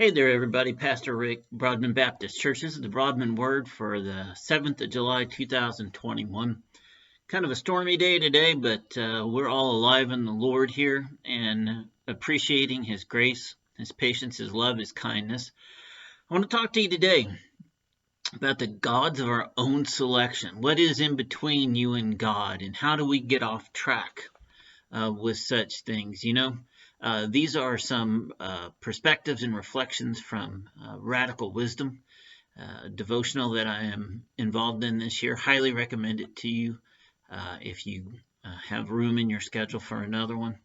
Hey there, everybody. Pastor Rick, Broadman Baptist Church. This is the Broadman Word for the 7th of July, 2021. Kind of a stormy day today, but we're all alive in the Lord here and appreciating His grace, His patience, His love, His kindness. I want to talk to you today about the gods of our own selection. What is in between you and God, and how do we get off track with such things? These are some perspectives and reflections from Radical Wisdom devotional that I am involved in this year. Highly recommend it to you if you have room in your schedule for another one.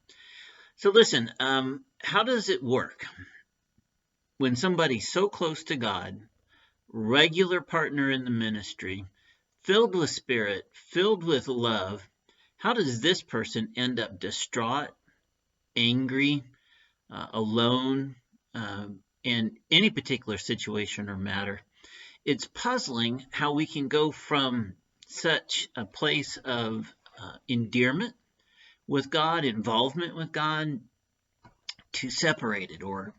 So listen, how does it work when somebody's so close to God, regular partner in the ministry, filled with spirit, filled with love? How does this person end up distraught, angry, alone, in any particular situation or matter? It's puzzling how we can go from such a place of endearment with God, involvement with God, to separated, or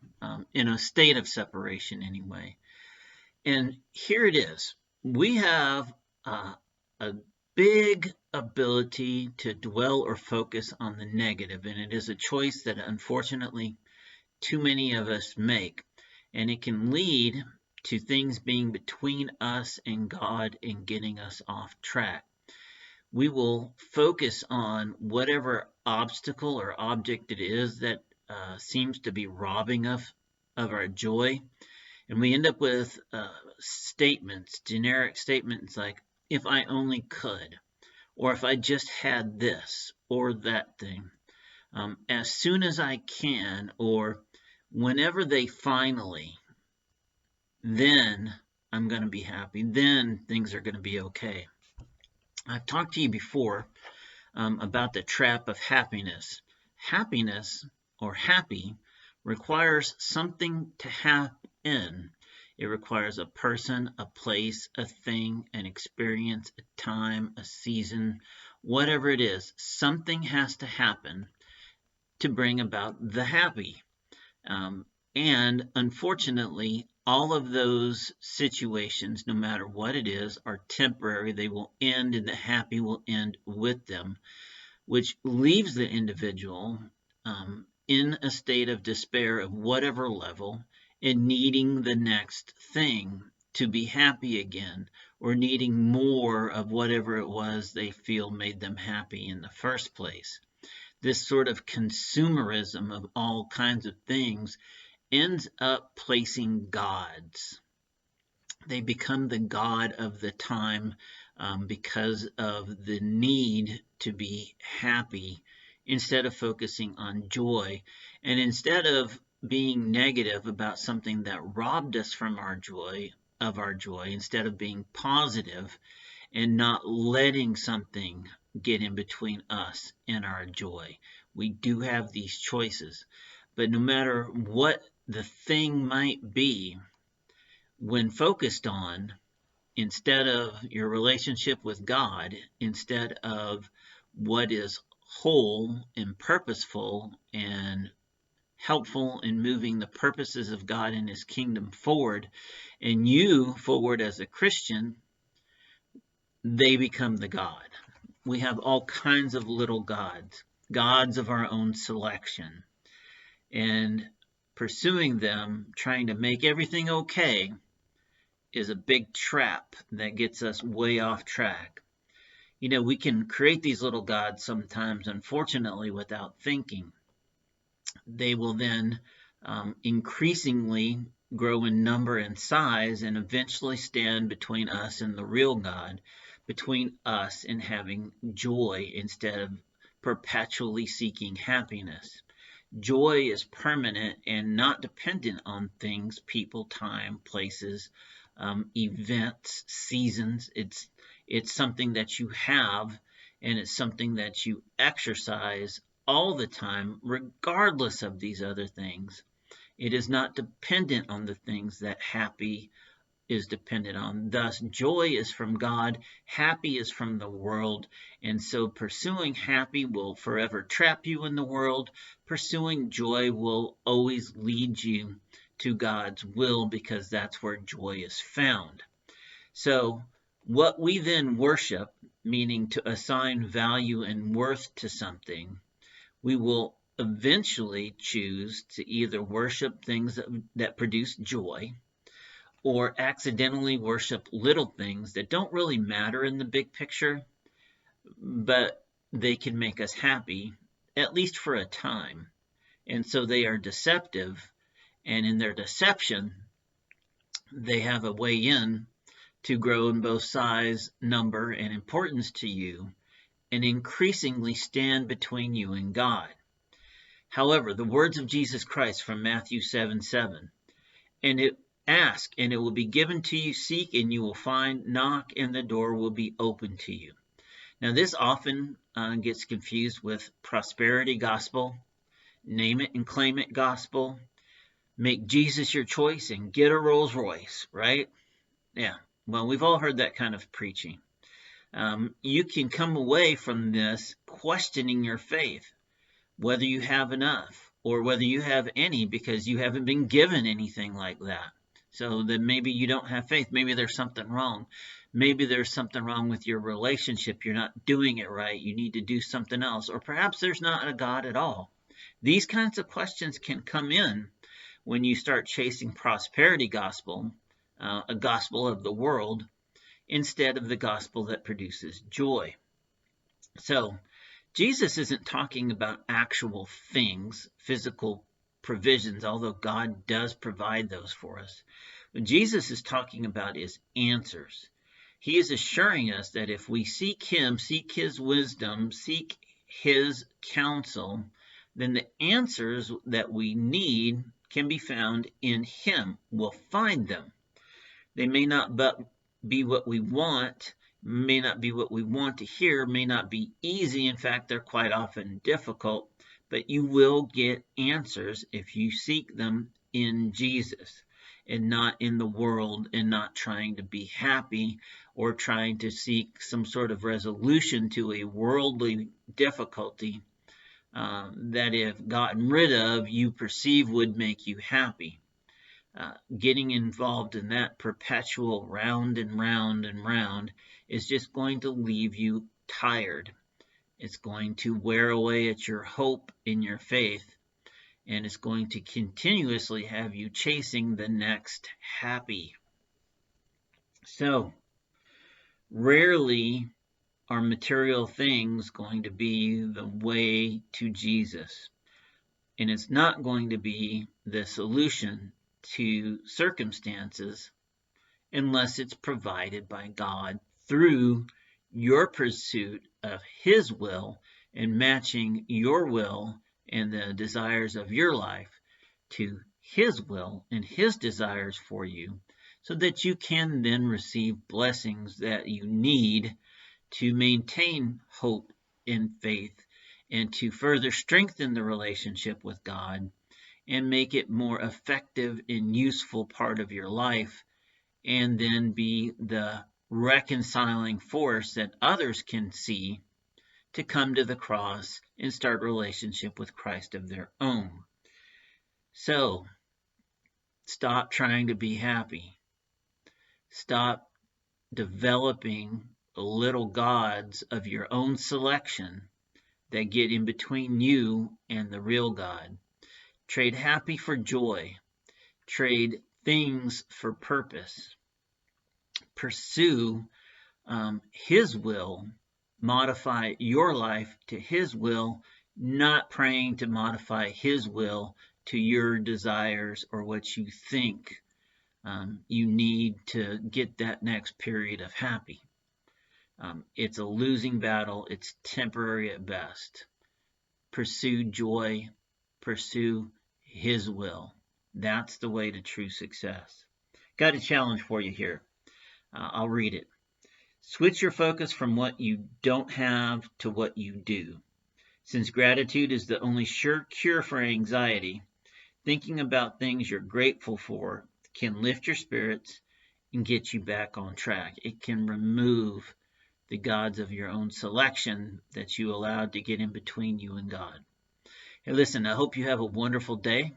in a state of separation anyway. And here it is. We have a big ability to dwell or focus on the negative, and it is a choice that unfortunately too many of us make, and it can lead to things being between us and God and getting us off track. We will focus on whatever obstacle or object it is that seems to be robbing us of our joy, and we end up with statements, generic statements like, if I only could, or if I just had this or that thing, as soon as I can, or whenever they finally, then I'm going to be happy, then things are going to be okay. I've talked to you before about the trap of happiness. Happiness, or happy, requires something to happen. It requires a person, a place, a thing, an experience, a time, a season, whatever it is. Something has to happen to bring about the happy. And unfortunately, all of those situations, no matter what it is, are temporary. They will end, and the happy will end with them, which leaves the individual in a state of despair of whatever level, and needing the next thing to be happy again, or needing more of whatever it was they feel made them happy in the first place. This sort of consumerism of all kinds of things ends up placing gods. They become the god of the time because of the need to be happy, instead of focusing on joy. And instead of being negative about something that robbed us from our joy, instead of being positive and not letting something get in between us and our joy. We do have these choices, but no matter what the thing might be, when focused on, instead of your relationship with God, instead of what is whole and purposeful and helpful in moving the purposes of God and His kingdom forward, and you forward as a Christian, they become the God. We have all kinds of little gods, gods of our own selection, and pursuing them, trying to make everything okay, is a big trap that gets us way off track. We can create these little gods sometimes, unfortunately, without thinking. They will then increasingly grow in number and size, and eventually stand between us and the real God, between us and having joy instead of perpetually seeking happiness. Joy is permanent and not dependent on things, people, time, places, events, seasons. It's something that you have, and it's something that you exercise all the time, regardless of these other things. It is not dependent on the things that happy is dependent on. Thus, joy is from God, happy is from the world, and so pursuing happy will forever trap you in the world. Pursuing joy will always lead you to God's will, because that's where joy is found. So what we then worship, meaning to assign value and worth to something, we will eventually choose to either worship things that produce joy, or accidentally worship little things that don't really matter in the big picture, but they can make us happy, at least for a time. And so they are deceptive, and in their deception, they have a way in to grow in both size, number, and importance to you, and increasingly stand between you and God. However, the words of Jesus Christ from Matthew 7:7, ask, and it will be given to you, seek, and you will find, knock, and the door will be open to you. Now, this often gets confused with prosperity gospel, name it and claim it gospel, make Jesus your choice and get a Rolls Royce, right? Yeah, well, we've all heard that kind of preaching. You can come away from this questioning your faith, whether you have enough or whether you have any, because you haven't been given anything like that. So then maybe you don't have faith. Maybe there's something wrong. Maybe there's something wrong with your relationship. You're not doing it right. You need to do something else. Or perhaps there's not a God at all. These kinds of questions can come in when you start chasing prosperity gospel, a gospel of the world, instead of the gospel that produces joy. So Jesus isn't talking about actual things, physical provisions, although God does provide those for us. What Jesus is talking about is answers. He is assuring us that if we seek Him, seek His wisdom, seek His counsel, then the answers that we need can be found in Him. We'll find them. They may not be what we want, may not be what we want to hear, may not be easy. In fact, they're quite often difficult, but you will get answers if you seek them in Jesus and not in the world, and not trying to be happy or trying to seek some sort of resolution to a worldly difficulty that, if gotten rid of, you perceive would make you happy. Getting involved in that perpetual round and round and round is just going to leave you tired. It's going to wear away at your hope in your faith, and it's going to continuously have you chasing the next happy. So, rarely are material things going to be the way to Jesus, and it's not going to be the solution to circumstances unless it's provided by God through your pursuit of His will and matching your will and the desires of your life to His will and His desires for you, so that you can then receive blessings that you need to maintain hope and faith, and to further strengthen the relationship with God and make it more effective and useful part of your life, and then be the reconciling force that others can see to come to the cross and start a relationship with Christ of their own. So, stop trying to be happy. Stop developing little gods of your own selection that get in between you and the real God. Trade happy for joy. Trade things for purpose. Pursue His will. Modify your life to His will, not praying to modify His will to your desires or what you think you need to get that next period of happy. It's a losing battle. It's temporary at best. Pursue joy. Pursue His will. That's the way to true success. Got a challenge for you here. I'll read it. Switch your focus from what you don't have to what you do. Since gratitude is the only sure cure for anxiety, thinking about things you're grateful for can lift your spirits and get you back on track. It can remove the gods of your own selection that you allowed to get in between you and God. Hey, listen, I hope you have a wonderful day.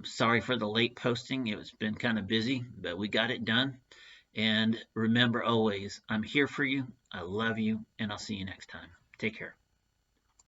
Sorry for the late posting. It's been kind of busy, but we got it done. And remember always, I'm here for you. I love you, and I'll see you next time. Take care.